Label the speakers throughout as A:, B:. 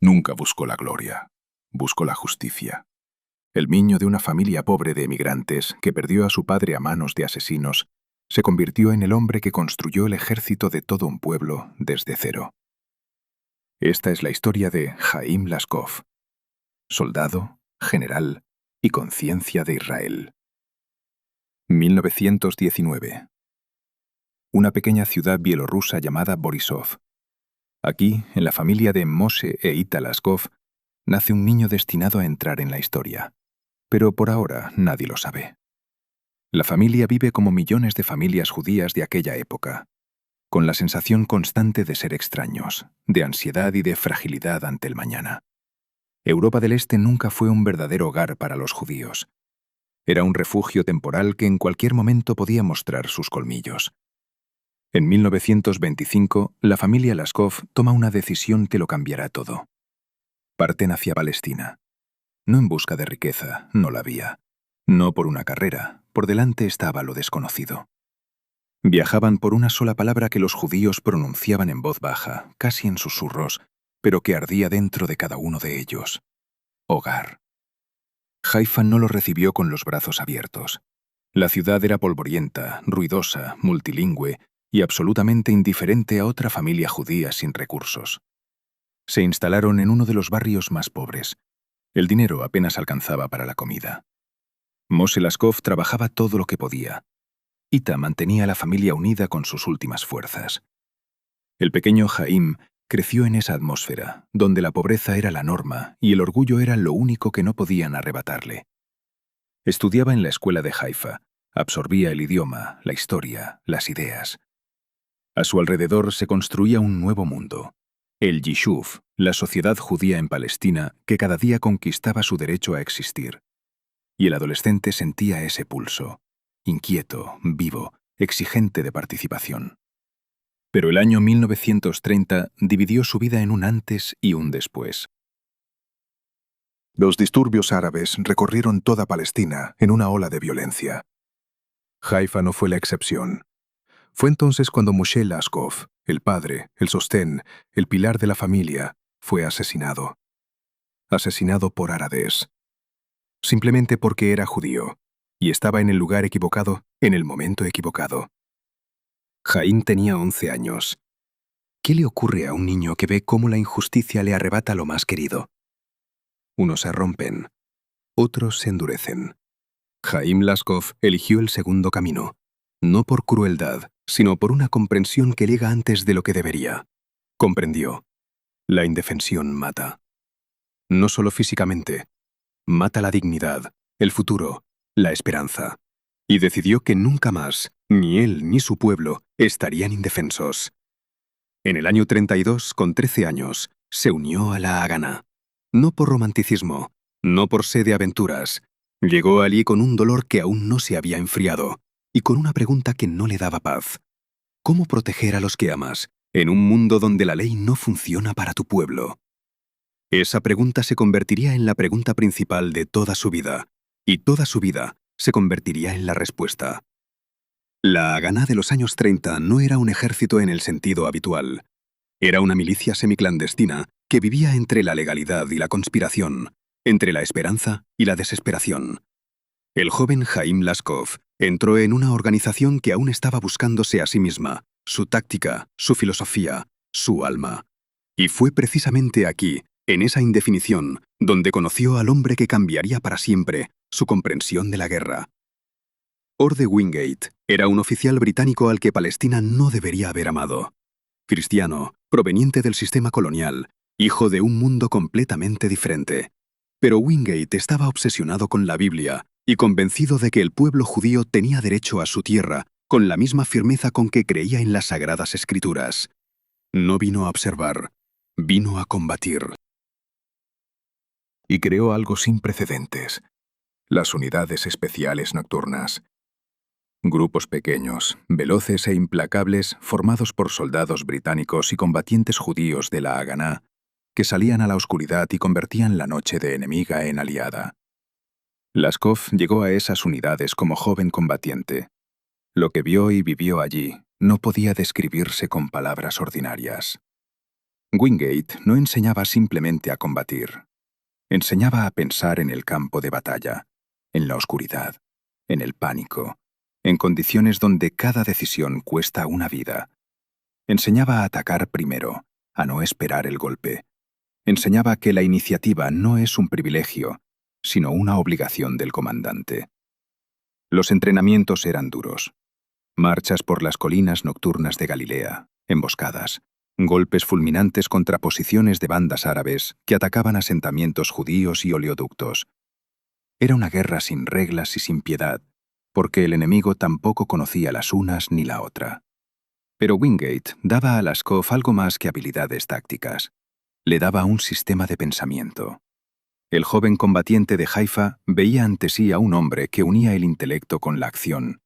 A: Nunca buscó la gloria, buscó la justicia. El niño de una familia pobre de emigrantes, que perdió a su padre a manos de asesinos, se convirtió en el hombre que construyó el ejército de todo un pueblo desde cero. Esta es la historia de Jaim Laskov, soldado, general y conciencia de Israel. 1919. Una pequeña ciudad bielorrusa llamada Borisov. Aquí, en la familia de Moshe e Ita Laskov, nace un niño destinado a entrar en la historia. Pero por ahora nadie lo sabe. La familia vive como millones de familias judías de aquella época, con la sensación constante de ser extraños, de ansiedad y de fragilidad ante el mañana. Europa del Este nunca fue un verdadero hogar para los judíos. Era un refugio temporal que en cualquier momento podía mostrar sus colmillos. En 1925, la familia Laskov toma una decisión que lo cambiará todo. Parten hacia Palestina. No en busca de riqueza, no la había. No por una carrera, por delante estaba lo desconocido. Viajaban por una sola palabra que los judíos pronunciaban en voz baja, casi en susurros, pero que ardía dentro de cada uno de ellos. Hogar. Haifa no lo recibió con los brazos abiertos. La ciudad era polvorienta, ruidosa, multilingüe y absolutamente indiferente a otra familia judía sin recursos. Se instalaron en uno de los barrios más pobres. El dinero apenas alcanzaba para la comida. Moshe Laskov trabajaba todo lo que podía. Ita mantenía a la familia unida con sus últimas fuerzas. El pequeño Jaim creció en esa atmósfera, donde la pobreza era la norma y el orgullo era lo único que no podían arrebatarle. Estudiaba en la escuela de Haifa, absorbía el idioma, la historia, las ideas. A su alrededor se construía un nuevo mundo. El Yishuv, la sociedad judía en Palestina que cada día conquistaba su derecho a existir. Y el adolescente sentía ese pulso, inquieto, vivo, exigente de participación. Pero el año 1930 dividió su vida en un antes y un después. Los disturbios árabes recorrieron toda Palestina en una ola de violencia. Haifa no fue la excepción. Fue entonces cuando Moshe Laskov, el padre, el sostén, el pilar de la familia, fue asesinado. Asesinado por árabes. Simplemente porque era judío, y estaba en el lugar equivocado, en el momento equivocado. Jaim tenía 11 años. ¿Qué le ocurre a un niño que ve cómo la injusticia le arrebata lo más querido? Unos se rompen, otros se endurecen. Jaim Laskov eligió el segundo camino, no por crueldad, sino por una comprensión que llega antes de lo que debería. Comprendió. La indefensión mata. No solo físicamente, mata la dignidad, el futuro, la esperanza. Y decidió que nunca más, ni él ni su pueblo, estarían indefensos. En el año 32, con 13 años, se unió a la Haganá. No por romanticismo, no por sed de aventuras. Llegó allí con un dolor que aún no se había enfriado, y con una pregunta que no le daba paz. ¿Cómo proteger a los que amas, en un mundo donde la ley no funciona para tu pueblo? Esa pregunta se convertiría en la pregunta principal de toda su vida, y toda su vida se convertiría en la respuesta. La Haganá de los años 30 no era un ejército en el sentido habitual. Era una milicia semiclandestina que vivía entre la legalidad y la conspiración, entre la esperanza y la desesperación. El joven Jaim Laskov entró en una organización que aún estaba buscándose a sí misma, su táctica, su filosofía, su alma. Y fue precisamente aquí, en esa indefinición, donde conoció al hombre que cambiaría para siempre su comprensión de la guerra. Orde Wingate era un oficial británico al que Palestina no debería haber amado. Cristiano, proveniente del sistema colonial, hijo de un mundo completamente diferente. Pero Wingate estaba obsesionado con la Biblia y convencido de que el pueblo judío tenía derecho a su tierra con la misma firmeza con que creía en las Sagradas Escrituras. No vino a observar, vino a combatir. Y creó algo sin precedentes: las unidades especiales nocturnas. Grupos pequeños, veloces e implacables, formados por soldados británicos y combatientes judíos de la Haganá, que salían a la oscuridad y convertían la noche de enemiga en aliada. Laskov llegó a esas unidades como joven combatiente. Lo que vio y vivió allí no podía describirse con palabras ordinarias. Wingate no enseñaba simplemente a combatir. Enseñaba a pensar en el campo de batalla, en la oscuridad, en el pánico, en condiciones donde cada decisión cuesta una vida. Enseñaba a atacar primero, a no esperar el golpe. Enseñaba que la iniciativa no es un privilegio, sino una obligación del comandante. Los entrenamientos eran duros. Marchas por las colinas nocturnas de Galilea, emboscadas, golpes fulminantes contra posiciones de bandas árabes que atacaban asentamientos judíos y oleoductos. Era una guerra sin reglas y sin piedad, porque el enemigo tampoco conocía las unas ni la otra. Pero Wingate daba a Laskov algo más que habilidades tácticas. Le daba un sistema de pensamiento. El joven combatiente de Haifa veía ante sí a un hombre que unía el intelecto con la acción,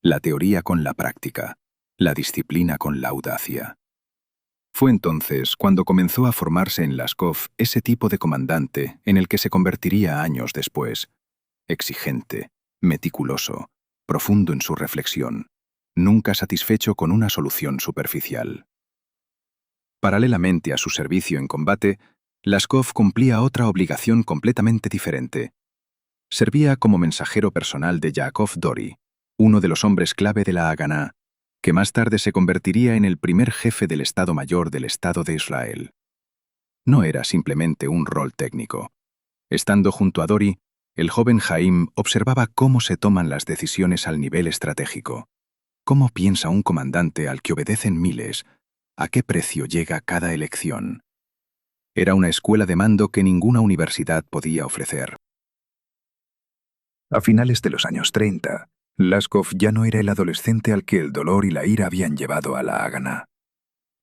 A: la teoría con la práctica, la disciplina con la audacia. Fue entonces cuando comenzó a formarse en Laskov ese tipo de comandante en el que se convertiría años después. Exigente, meticuloso, profundo en su reflexión, nunca satisfecho con una solución superficial. Paralelamente a su servicio en combate, Laskov cumplía otra obligación completamente diferente. Servía como mensajero personal de Yaakov Dori, uno de los hombres clave de la Haganá, que más tarde se convertiría en el primer jefe del Estado Mayor del Estado de Israel. No era simplemente un rol técnico. Estando junto a Dori, el joven Haim observaba cómo se toman las decisiones al nivel estratégico. ¿Cómo piensa un comandante al que obedecen miles? ¿A qué precio llega cada elección? Era una escuela de mando que ninguna universidad podía ofrecer. A finales de los años 30, Laskov ya no era el adolescente al que el dolor y la ira habían llevado a la Haganá.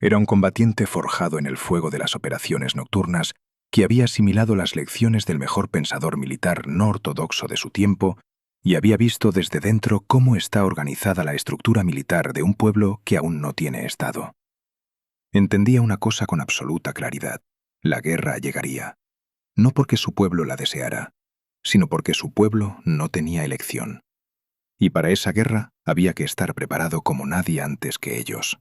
A: Era un combatiente forjado en el fuego de las operaciones nocturnas que había asimilado las lecciones del mejor pensador militar no ortodoxo de su tiempo y había visto desde dentro cómo está organizada la estructura militar de un pueblo que aún no tiene Estado. Entendía una cosa con absoluta claridad: la guerra llegaría, no porque su pueblo la deseara, sino porque su pueblo no tenía elección. Y para esa guerra había que estar preparado como nadie antes que ellos.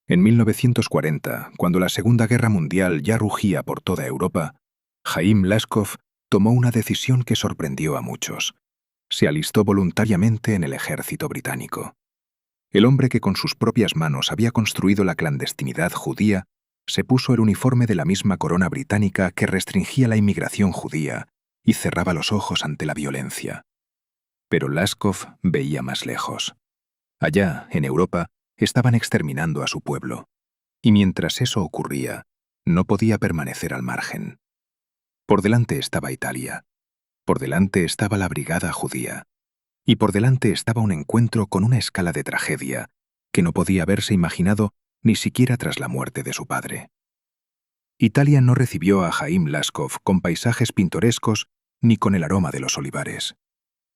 A: En 1940, cuando la Segunda Guerra Mundial ya rugía por toda Europa, Haim Laskov tomó una decisión que sorprendió a muchos. Se alistó voluntariamente en el ejército británico. El hombre que con sus propias manos había construido la clandestinidad judía se puso el uniforme de la misma corona británica que restringía la inmigración judía y cerraba los ojos ante la violencia. Pero Laskov veía más lejos. Allá, en Europa, estaban exterminando a su pueblo. Y mientras eso ocurría, no podía permanecer al margen. Por delante estaba Italia. Por delante estaba la brigada judía. Y por delante estaba un encuentro con una escala de tragedia que no podía haberse imaginado ni siquiera tras la muerte de su padre. Italia no recibió a Haim Laskov con paisajes pintorescos ni con el aroma de los olivares.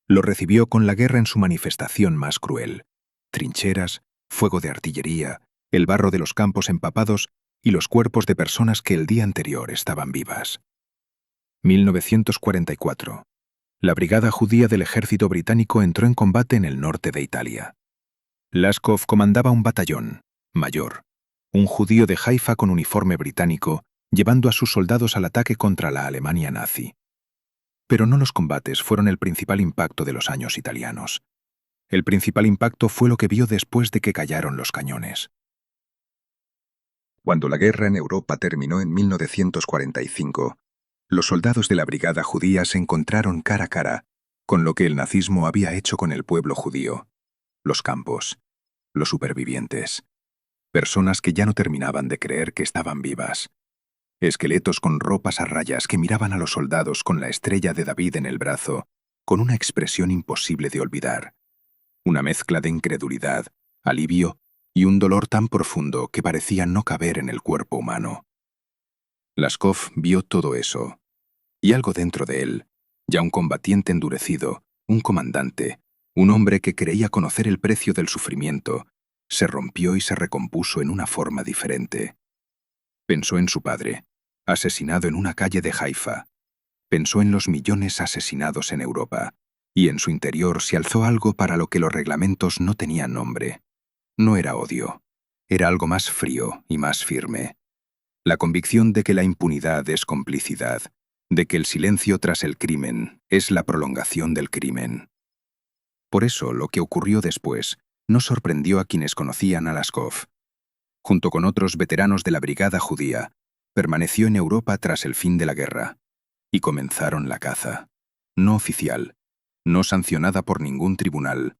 A: Lo recibió con la guerra en su manifestación más cruel: trincheras, fuego de artillería, el barro de los campos empapados y los cuerpos de personas que el día anterior estaban vivas. 1944. La brigada judía del ejército británico entró en combate en el norte de Italia. Laskov comandaba un batallón, mayor, un judío de Haifa con uniforme británico, llevando a sus soldados al ataque contra la Alemania nazi. Pero no los combates fueron el principal impacto de los años italianos. El principal impacto fue lo que vio después de que callaron los cañones. Cuando la guerra en Europa terminó en 1945, los soldados de la brigada judía se encontraron cara a cara con lo que el nazismo había hecho con el pueblo judío: los campos, los supervivientes, personas que ya no terminaban de creer que estaban vivas, esqueletos con ropas a rayas que miraban a los soldados con la estrella de David en el brazo, con una expresión imposible de olvidar, una mezcla de incredulidad, alivio y un dolor tan profundo que parecía no caber en el cuerpo humano. Laskov vio todo eso, y algo dentro de él, ya un combatiente endurecido, un comandante, un hombre que creía conocer el precio del sufrimiento, se rompió y se recompuso en una forma diferente. Pensó en su padre, asesinado en una calle de Haifa. Pensó en los millones asesinados en Europa, y en su interior se alzó algo para lo que los reglamentos no tenían nombre. No era odio, era algo más frío y más firme. La convicción de que la impunidad es complicidad, de que el silencio tras el crimen es la prolongación del crimen. Por eso, lo que ocurrió después no sorprendió a quienes conocían a Laskov. Junto con otros veteranos de la brigada judía, permaneció en Europa tras el fin de la guerra, y comenzaron la caza. No oficial, no sancionada por ningún tribunal,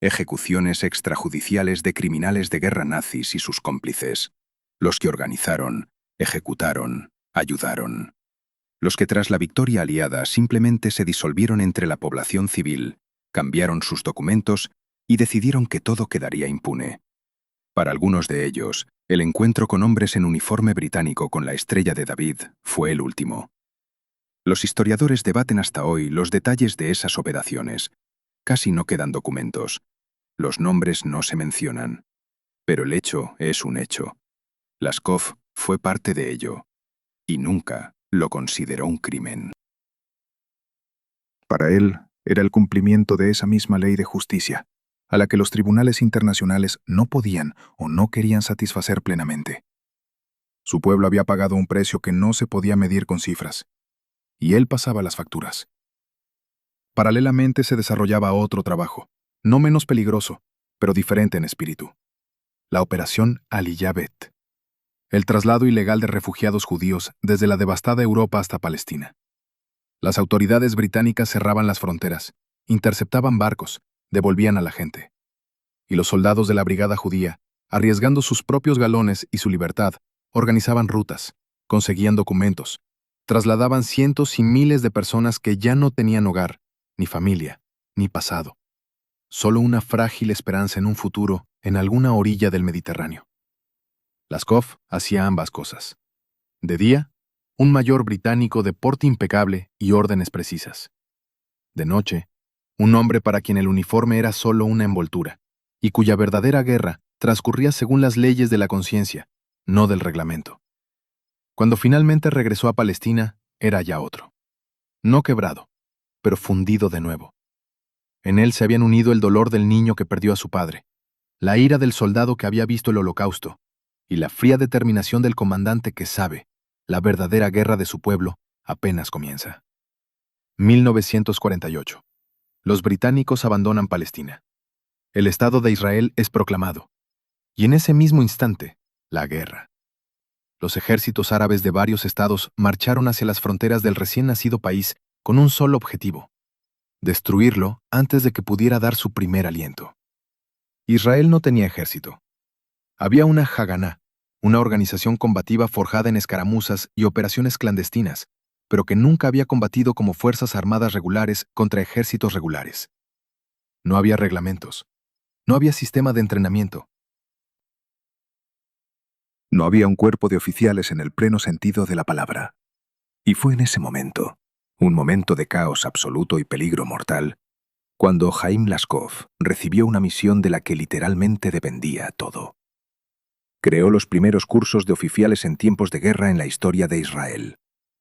A: ejecuciones extrajudiciales de criminales de guerra nazis y sus cómplices, los que organizaron, ejecutaron, ayudaron. Los que tras la victoria aliada simplemente se disolvieron entre la población civil, cambiaron sus documentos y decidieron que todo quedaría impune. Para algunos de ellos, el encuentro con hombres en uniforme británico con la estrella de David fue el último. Los historiadores debaten hasta hoy los detalles de esas operaciones. Casi no quedan documentos. Los nombres no se mencionan. Pero el hecho es un hecho. Laskov fue parte de ello. Y nunca lo consideró un crimen.
B: Para él, era el cumplimiento de esa misma ley de justicia, a la que los tribunales internacionales no podían o no querían satisfacer plenamente. Su pueblo había pagado un precio que no se podía medir con cifras, y él pasaba las facturas. Paralelamente se desarrollaba otro trabajo, no menos peligroso, pero diferente en espíritu. La Operación Aliyah-Bet, el traslado ilegal de refugiados judíos desde la devastada Europa hasta Palestina. Las autoridades británicas cerraban las fronteras, interceptaban barcos, devolvían a la gente. Y los soldados de la brigada judía, arriesgando sus propios galones y su libertad, organizaban rutas, conseguían documentos, trasladaban cientos y miles de personas que ya no tenían hogar, ni familia, ni pasado. Solo una frágil esperanza en un futuro en alguna orilla del Mediterráneo. Laskov hacía ambas cosas. De día, un mayor británico de porte impecable y órdenes precisas. De noche, un hombre para quien el uniforme era solo una envoltura, y cuya verdadera guerra transcurría según las leyes de la conciencia, no del reglamento. Cuando finalmente regresó a Palestina, era ya otro. No quebrado, pero fundido de nuevo. En él se habían unido el dolor del niño que perdió a su padre, la ira del soldado que había visto el Holocausto, y la fría determinación del comandante que sabe, la verdadera guerra de su pueblo apenas comienza. 1948. Los británicos abandonan Palestina. El Estado de Israel es proclamado. Y en ese mismo instante, la guerra. Los ejércitos árabes de varios estados marcharon hacia las fronteras del recién nacido país con un solo objetivo: destruirlo antes de que pudiera dar su primer aliento. Israel no tenía ejército. Había una Haganá, una organización combativa forjada en escaramuzas y operaciones clandestinas, pero que nunca había combatido como fuerzas armadas regulares contra ejércitos regulares. No había reglamentos. No había sistema de entrenamiento.
A: No había un cuerpo de oficiales en el pleno sentido de la palabra. Y fue en ese momento, un momento de caos absoluto y peligro mortal, cuando Haim Laskov recibió una misión de la que literalmente dependía todo. Creó los primeros cursos de oficiales en tiempos de guerra en la historia de Israel,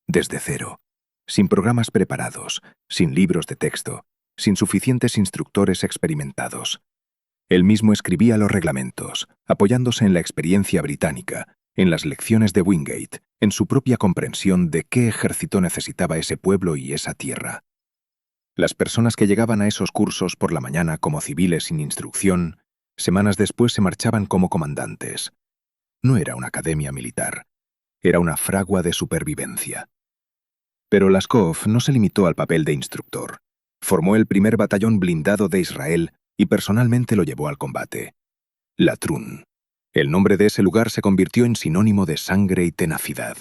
A: desde cero, sin programas preparados, sin libros de texto, sin suficientes instructores experimentados. Él mismo escribía los reglamentos, apoyándose en la experiencia británica, en las lecciones de Wingate, en su propia comprensión de qué ejército necesitaba ese pueblo y esa tierra. Las personas que llegaban a esos cursos por la mañana como civiles sin instrucción, semanas después se marchaban como comandantes. No era una academia militar, era una fragua de supervivencia. Pero Laskov no se limitó al papel de instructor. Formó el primer batallón blindado de Israel y personalmente lo llevó al combate. Latrun. El nombre de ese lugar se convirtió en sinónimo de sangre y tenacidad.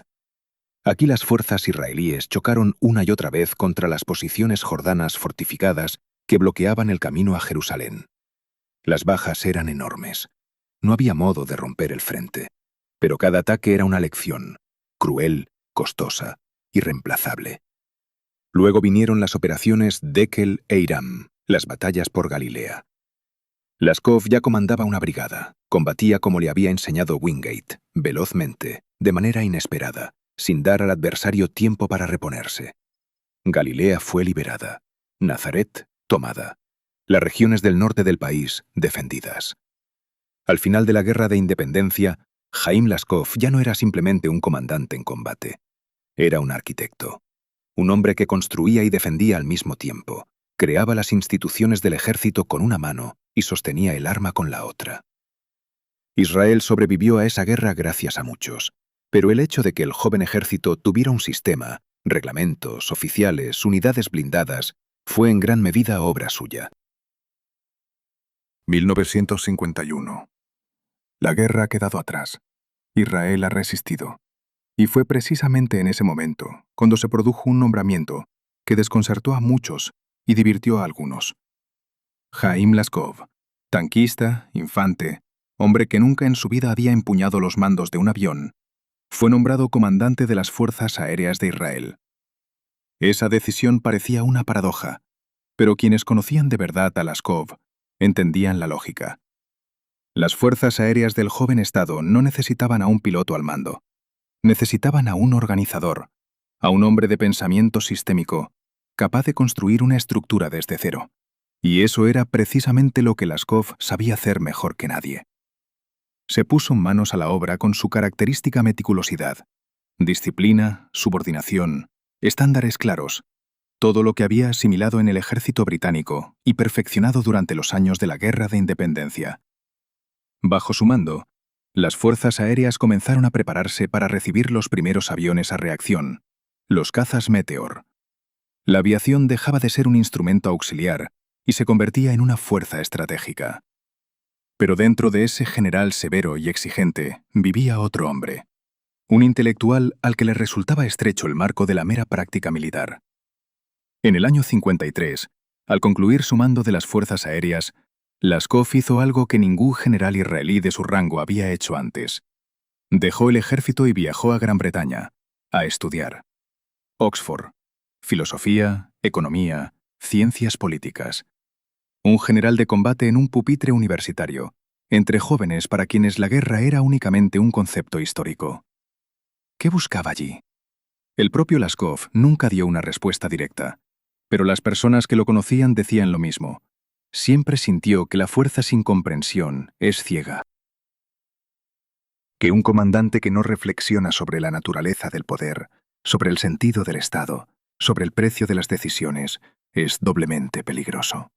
A: Aquí las fuerzas israelíes chocaron una y otra vez contra las posiciones jordanas fortificadas que bloqueaban el camino a Jerusalén. Las bajas eran enormes. No había modo de romper el frente. Pero cada ataque era una lección, cruel, costosa, irreemplazable. Luego vinieron las operaciones Dekel e Iram, las batallas por Galilea. Laskov ya comandaba una brigada, combatía como le había enseñado Wingate, velozmente, de manera inesperada, sin dar al adversario tiempo para reponerse. Galilea fue liberada, Nazaret tomada, las regiones del norte del país defendidas. Al final de la Guerra de Independencia, Jaim Laskov ya no era simplemente un comandante en combate. Era un arquitecto. Un hombre que construía y defendía al mismo tiempo. Creaba las instituciones del ejército con una mano y sostenía el arma con la otra. Israel sobrevivió a esa guerra gracias a muchos, pero el hecho de que el joven ejército tuviera un sistema, reglamentos, oficiales, unidades blindadas, fue en gran medida obra suya.
B: 1951. La guerra ha quedado atrás. Israel ha resistido. Y fue precisamente en ese momento cuando se produjo un nombramiento que desconcertó a muchos y divirtió a algunos. Jaim Laskov, tanquista, infante, hombre que nunca en su vida había empuñado los mandos de un avión, fue nombrado comandante de las Fuerzas Aéreas de Israel. Esa decisión parecía una paradoja, pero quienes conocían de verdad a Laskov entendían la lógica. Las fuerzas aéreas del joven Estado no necesitaban a un piloto al mando. Necesitaban a un organizador, a un hombre de pensamiento sistémico, capaz de construir una estructura desde cero. Y eso era precisamente lo que Laskov sabía hacer mejor que nadie. Se puso manos a la obra con su característica meticulosidad, disciplina, subordinación, estándares claros, todo lo que había asimilado en el ejército británico y perfeccionado durante los años de la Guerra de Independencia. Bajo su mando, las fuerzas aéreas comenzaron a prepararse para recibir los primeros aviones a reacción, los cazas Meteor. La aviación dejaba de ser un instrumento auxiliar y se convertía en una fuerza estratégica. Pero dentro de ese general severo y exigente vivía otro hombre, un intelectual al que le resultaba estrecho el marco de la mera práctica militar. En el año 53, al concluir su mando de las fuerzas aéreas, Laskov hizo algo que ningún general israelí de su rango había hecho antes. Dejó el ejército y viajó a Gran Bretaña, a estudiar. Oxford, filosofía, economía, ciencias políticas. Un general de combate en un pupitre universitario, entre jóvenes para quienes la guerra era únicamente un concepto histórico. ¿Qué buscaba allí? El propio Laskov nunca dio una respuesta directa, pero las personas que lo conocían decían lo mismo. Siempre sintió que la fuerza sin comprensión es ciega. Que un comandante que no reflexiona sobre la naturaleza del poder, sobre el sentido del Estado, sobre el precio de las decisiones, es doblemente peligroso.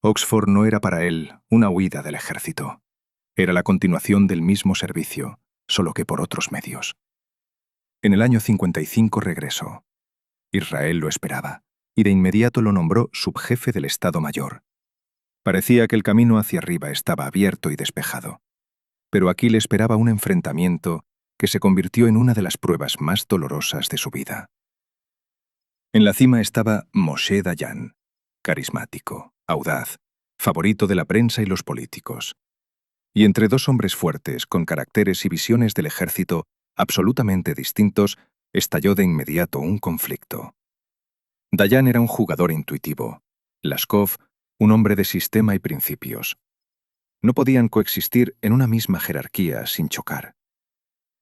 B: Oxford no era para él una huida del ejército. Era la continuación del mismo servicio, solo que por otros medios. En el año 55 regresó. Israel lo esperaba, y de inmediato lo nombró subjefe del Estado Mayor. Parecía que el camino hacia arriba estaba abierto y despejado. Pero aquí le esperaba un enfrentamiento que se convirtió en una de las pruebas más dolorosas de su vida. En la cima estaba Moshe Dayan, carismático, audaz, favorito de la prensa y los políticos. Y entre dos hombres fuertes, con caracteres y visiones del ejército absolutamente distintos, estalló de inmediato un conflicto. Dayan era un jugador intuitivo, Laskov, un hombre de sistema y principios. No podían coexistir en una misma jerarquía sin chocar.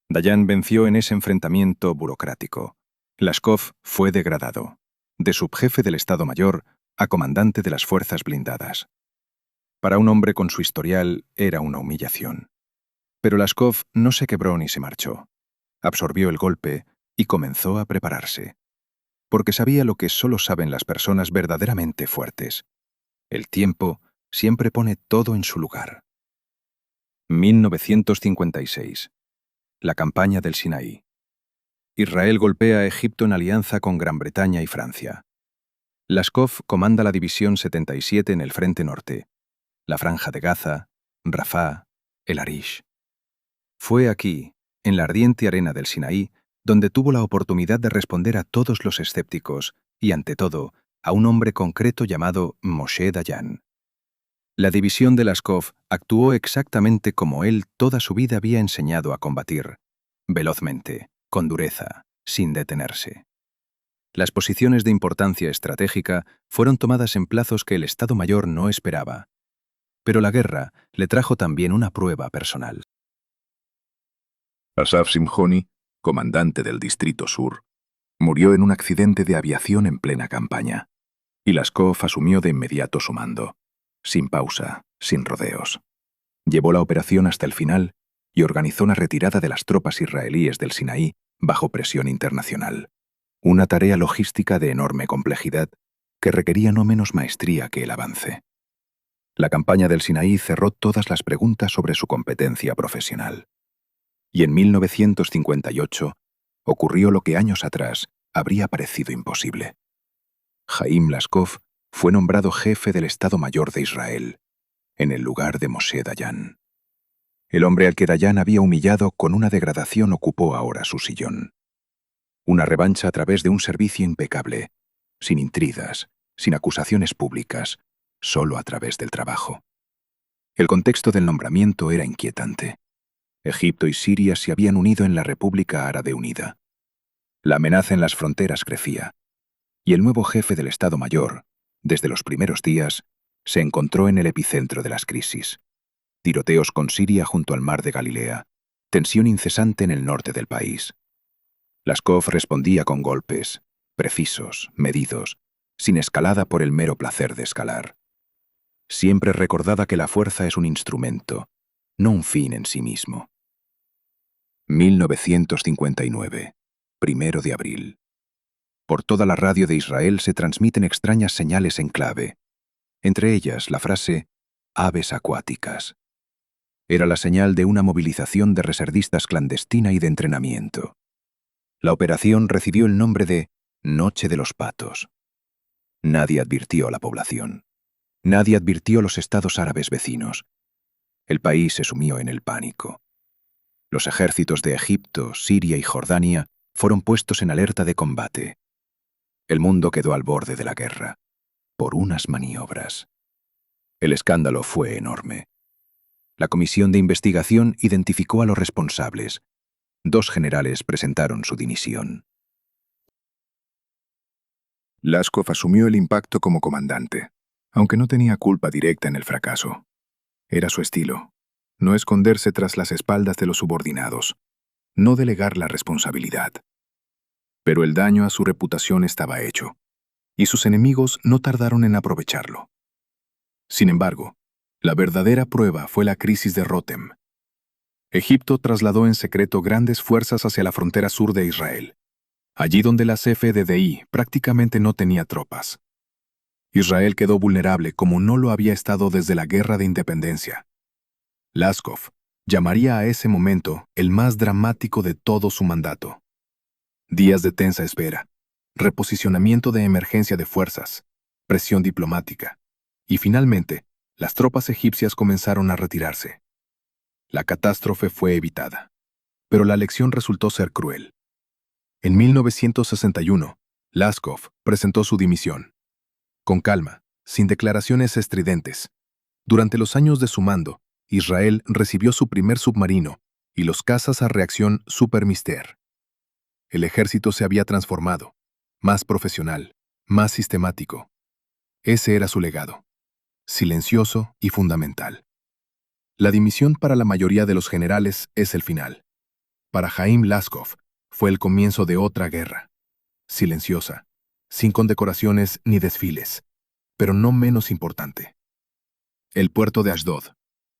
B: Dayan venció en ese enfrentamiento burocrático. Laskov fue degradado, de subjefe del Estado Mayor a comandante de las fuerzas blindadas. Para un hombre con su historial era una humillación. Pero Laskov no se quebró ni se marchó. Absorbió el golpe y comenzó a prepararse. Porque sabía lo que solo saben las personas verdaderamente fuertes. El tiempo siempre pone todo en su lugar. 1956. La campaña del Sinaí. Israel golpea a Egipto en alianza con Gran Bretaña y Francia. Laskov comanda la División 77 en el Frente Norte, la Franja de Gaza, Rafah, el Arish. Fue aquí, en la ardiente arena del Sinaí, donde tuvo la oportunidad de responder a todos los escépticos y, ante todo, a un hombre concreto llamado Moshe Dayan. La división de Laskov actuó exactamente como él toda su vida había enseñado a combatir, velozmente, con dureza, sin detenerse. Las posiciones de importancia estratégica fueron tomadas en plazos que el Estado Mayor no esperaba, pero la guerra le trajo también una prueba personal. Asaf Simhoni, comandante del Distrito Sur, murió en un accidente de aviación en plena campaña, y Laskov asumió de inmediato su mando, sin pausa, sin rodeos. Llevó la operación hasta el final
A: y organizó la retirada de las tropas israelíes del Sinaí bajo presión internacional. Una tarea logística de enorme complejidad que requería no menos maestría que el avance. La campaña del Sinaí cerró todas las preguntas sobre su competencia profesional. Y en 1958 ocurrió lo que años atrás habría parecido imposible. Haim Laskov fue nombrado jefe del Estado Mayor de Israel, en el lugar de Moshe Dayan. El hombre al que Dayan había humillado con una degradación ocupó ahora su sillón. Una revancha a través de un servicio impecable, sin intrigas, sin acusaciones públicas, solo a través del trabajo. El contexto del nombramiento era inquietante. Egipto y Siria se habían unido en la República Árabe Unida. La amenaza en las fronteras crecía, y el nuevo jefe del Estado Mayor, desde los primeros días, se encontró en el epicentro de las crisis. Tiroteos con Siria junto al mar de Galilea, tensión incesante en el norte del país. Laskov respondía con golpes, precisos, medidos, sin escalada por el mero placer de escalar. Siempre recordaba que la fuerza es un instrumento, no un fin en sí mismo. 1959, 1 de abril. Por toda la radio de Israel se transmiten extrañas señales en clave, entre ellas la frase «aves acuáticas». Era la señal de una movilización de reservistas clandestina y de entrenamiento. La operación recibió el nombre de Noche de los Patos. Nadie advirtió a la población. Nadie advirtió a los estados árabes vecinos. El país se sumió en el pánico. Los ejércitos de Egipto, Siria y Jordania fueron puestos en alerta de combate. El mundo quedó al borde de la guerra, por unas maniobras. El escándalo fue enorme. La comisión de investigación identificó a los responsables. 2 generales presentaron su dimisión.
B: Laskov asumió el impacto como comandante, aunque no tenía culpa directa en el fracaso. Era su estilo, no esconderse tras las espaldas de los subordinados, no delegar la responsabilidad. Pero el daño a su reputación estaba hecho, y sus enemigos no tardaron en aprovecharlo. Sin embargo, la verdadera prueba fue la crisis de Rotem. Egipto trasladó en secreto grandes fuerzas hacia la frontera sur de Israel, allí donde la CFDDI prácticamente no tenía tropas. Israel quedó vulnerable como no lo había estado desde la Guerra de Independencia. Laskov llamaría a ese momento el más dramático de todo su mandato. Días de tensa espera, reposicionamiento de emergencia de fuerzas, presión diplomática, y finalmente, las tropas egipcias comenzaron a retirarse. La catástrofe fue evitada, pero la lección resultó ser cruel. En 1961, Laskov presentó su dimisión. Con calma, sin declaraciones estridentes. Durante los años de su mando, Israel recibió su primer submarino y los cazas a reacción Super Mister. El ejército se había transformado, más profesional, más sistemático. Ese era su legado, silencioso y fundamental. La dimisión para la mayoría de los generales es el final. Para Haim Laskov fue el comienzo de otra guerra, silenciosa, sin condecoraciones ni desfiles, pero no menos importante. El puerto de Ashdod,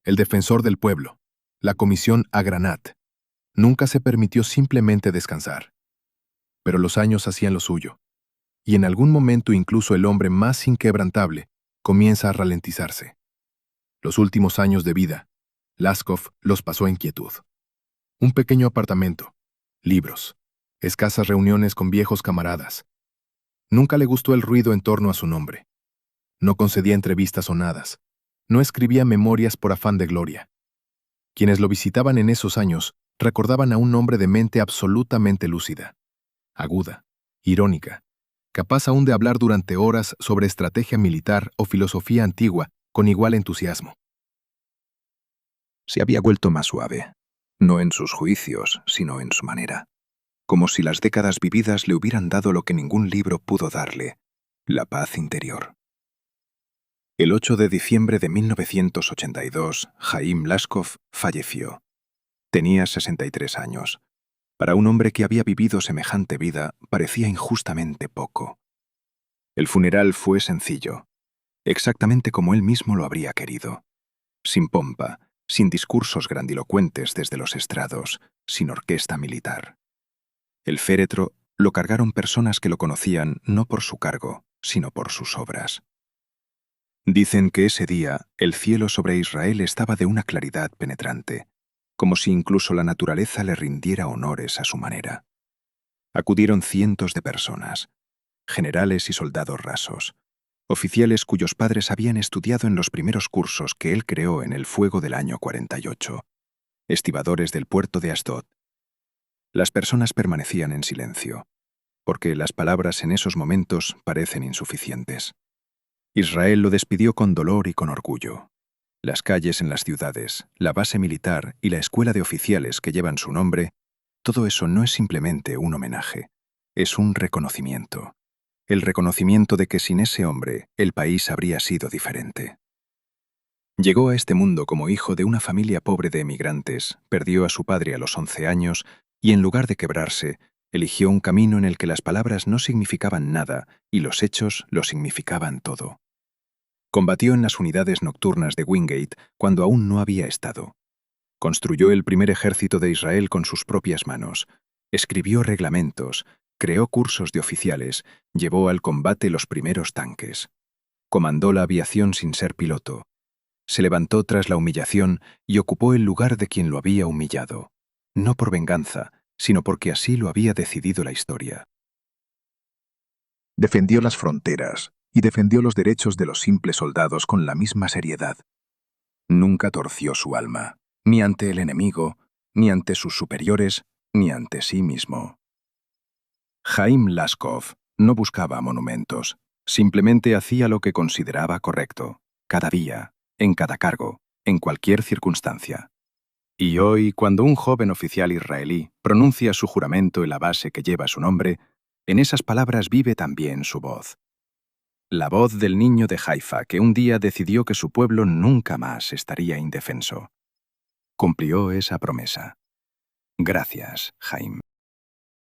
B: el defensor del pueblo, la comisión Agranat, nunca se permitió simplemente descansar. Pero los años hacían lo suyo, y en algún momento incluso el hombre más inquebrantable comienza a ralentizarse. Los últimos años de vida, Laskov los pasó en quietud. Un pequeño apartamento, libros, escasas reuniones con viejos camaradas. Nunca le gustó el ruido en torno a su nombre. No concedía entrevistas sonadas. No escribía memorias por afán de gloria. Quienes lo visitaban en esos años recordaban a un hombre de mente absolutamente lúcida, aguda, irónica, capaz aún de hablar durante horas sobre estrategia militar o filosofía antigua con igual entusiasmo.
A: Se había vuelto más suave, no en sus juicios, sino en su manera, como si las décadas vividas le hubieran dado lo que ningún libro pudo darle, la paz interior. El 8 de diciembre de 1982, Haim Laskov falleció. Tenía 63 años. Para un hombre que había vivido semejante vida, parecía injustamente poco. El funeral fue sencillo, exactamente como él mismo lo habría querido. Sin pompa, sin discursos grandilocuentes desde los estrados, sin orquesta militar. El féretro lo cargaron personas que lo conocían no por su cargo, sino por sus obras. Dicen que ese día el cielo sobre Israel estaba de una claridad penetrante, como si incluso la naturaleza le rindiera honores a su manera. Acudieron cientos de personas, generales y soldados rasos, oficiales cuyos padres habían estudiado en los primeros cursos que él creó en el fuego del año 48, estibadores del puerto de Asdod. Las personas permanecían en silencio, porque las palabras en esos momentos parecen insuficientes. Israel lo despidió con dolor y con orgullo. Las calles en las ciudades, la base militar y la escuela de oficiales que llevan su nombre, todo eso no es simplemente un homenaje, es un reconocimiento. El reconocimiento de que sin ese hombre el país habría sido diferente. Llegó a este mundo como hijo de una familia pobre de emigrantes, perdió a su padre a los 11 años y en lugar de quebrarse, eligió un camino en el que las palabras no significaban nada y los hechos lo significaban todo. Combatió en las unidades nocturnas de Wingate cuando aún no había estado. Construyó el primer ejército de Israel con sus propias manos. Escribió reglamentos, creó cursos de oficiales, llevó al combate los primeros tanques. Comandó la aviación sin ser piloto. Se levantó tras la humillación y ocupó el lugar de quien lo había humillado, no por venganza, sino porque así lo había decidido la historia.
B: Defendió las fronteras y defendió los derechos de los simples soldados con la misma seriedad. Nunca torció su alma, ni ante el enemigo, ni ante sus superiores, ni ante sí mismo. Chaim Laskov no buscaba monumentos, simplemente hacía lo que consideraba correcto, cada día, en cada cargo, en cualquier circunstancia. Y hoy, cuando un joven oficial israelí pronuncia su juramento en la base que lleva su nombre, en esas palabras vive también su voz. La voz del niño de Haifa que un día decidió que su pueblo nunca más estaría indefenso. Cumplió esa promesa. Gracias, Chaim.